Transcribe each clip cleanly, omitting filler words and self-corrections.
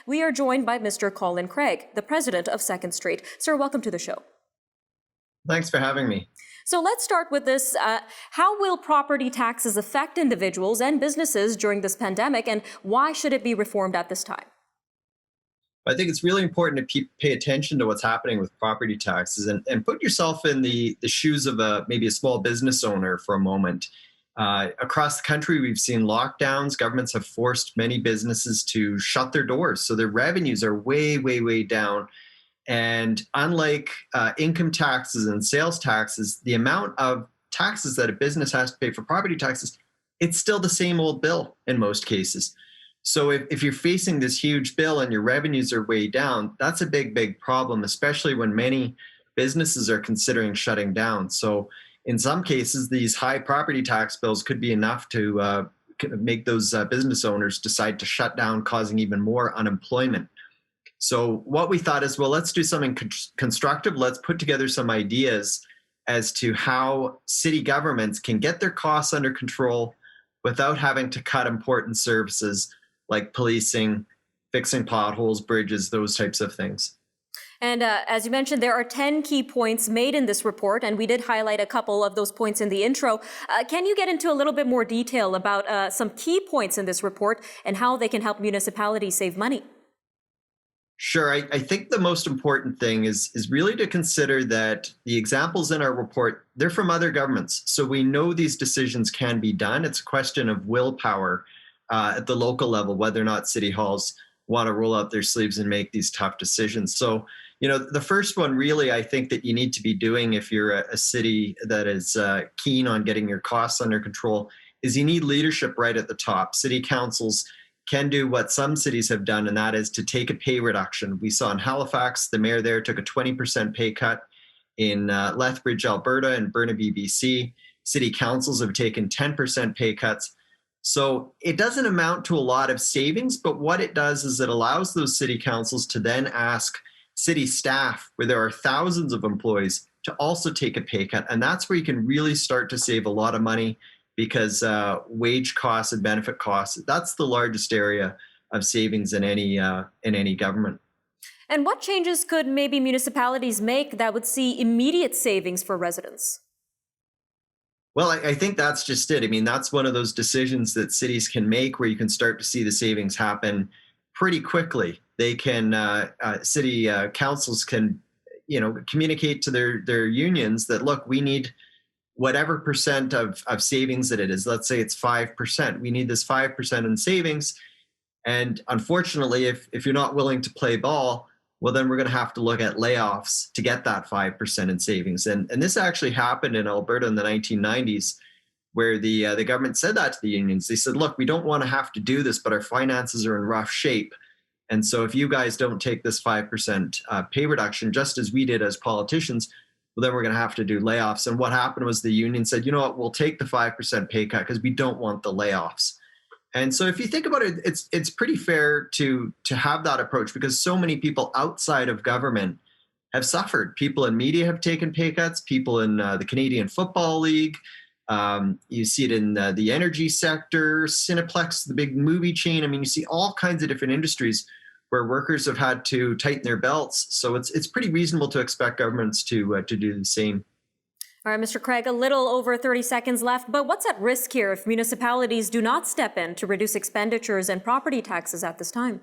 we are joined by Mr. Colin Craig, the president of Second Street. Sir, welcome to the show. Thanks for having me. So let's start with this. How will property taxes affect individuals and businesses during this pandemic, and why should it be reformed at this time? I think it's really important to pay attention to what's happening with property taxes and put yourself in the shoes of maybe a small business owner for a moment. Across the country, we've seen lockdowns. Governments have forced many businesses to shut their doors, so their revenues are way, way, way down. And unlike income taxes and sales taxes, the amount of taxes that a business has to pay for property taxes, it's still the same old bill in most cases. So if you're facing this huge bill and your revenues are way down, that's a big, big problem, especially when many businesses are considering shutting down. So in some cases, these high property tax bills could be enough to make those business owners decide to shut down, causing even more unemployment. So what we thought is, well, let's do something constructive. Let's put together some ideas as to how city governments can get their costs under control without having to cut important services like policing, fixing potholes, bridges, those types of things. And as you mentioned, there are 10 key points made in this report, and we did highlight a couple of those points in the intro. Can you get into a little bit more detail about some key points in this report and how they can help municipalities save money? Sure. I think the most important thing is really to consider that the examples in our report, they're from other governments. So we know these decisions can be done. It's a question of willpower at the local level, whether or not city halls want to roll up their sleeves and make these tough decisions. So, the first one really I think that you need to be doing if you're a city that is keen on getting your costs under control is you need leadership right at the top. City councils can do what some cities have done, and that is to take a pay reduction. We saw in Halifax, the mayor there took a 20% pay cut. In Lethbridge, Alberta, and Burnaby, BC, city councils have taken 10% pay cuts. So it doesn't amount to a lot of savings, but what it does is it allows those city councils to then ask city staff, where there are thousands of employees, to also take a pay cut. And that's where you can really start to save a lot of money, because wage costs and benefit costs, that's the largest area of savings in any government. And what changes could maybe municipalities make that would see immediate savings for residents? Well, I think that's just it. I mean, that's one of those decisions that cities can make where you can start to see the savings happen pretty quickly. They can, city councils can, communicate to their unions that, look, we need whatever percent of savings that it is. Let's say it's 5%. We need this 5% in savings. And unfortunately, if you're not willing to play ball, well, then we're going to have to look at layoffs to get that 5% in savings. And this actually happened in Alberta in the 1990s, where the government said that to the unions. They said, look, we don't want to have to do this, but our finances are in rough shape. And so if you guys don't take this 5% pay reduction, just as we did as politicians, well, then we're going to have to do layoffs. And what happened was the union said, you know what, we'll take the 5% pay cut because we don't want the layoffs. And so if you think about it, it's pretty fair to have that approach, because so many people outside of government have suffered. People in media have taken pay cuts, people in the Canadian Football League. You see it in the energy sector, Cineplex, the big movie chain. I mean, you see all kinds of different industries where workers have had to tighten their belts. So it's pretty reasonable to expect governments to do the same. All right, Mr. Craig, a little over 30 seconds left, but what's at risk here if municipalities do not step in to reduce expenditures and property taxes at this time?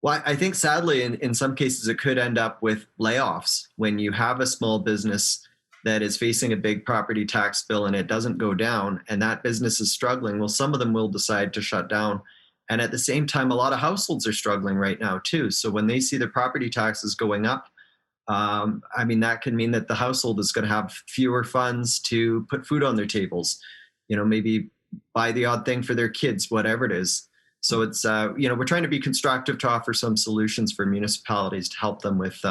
Well, I think sadly, in some cases, it could end up with layoffs. When you have a small business that is facing a big property tax bill and it doesn't go down, and that business is struggling, well, some of them will decide to shut down. And at the same time, a lot of households are struggling right now, too. So when they see the property taxes going up, that can mean that the household is going to have fewer funds to put food on their tables, maybe buy the odd thing for their kids, whatever it is. So it's, we're trying to be constructive to offer some solutions for municipalities to help them with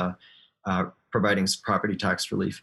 providing some property tax relief.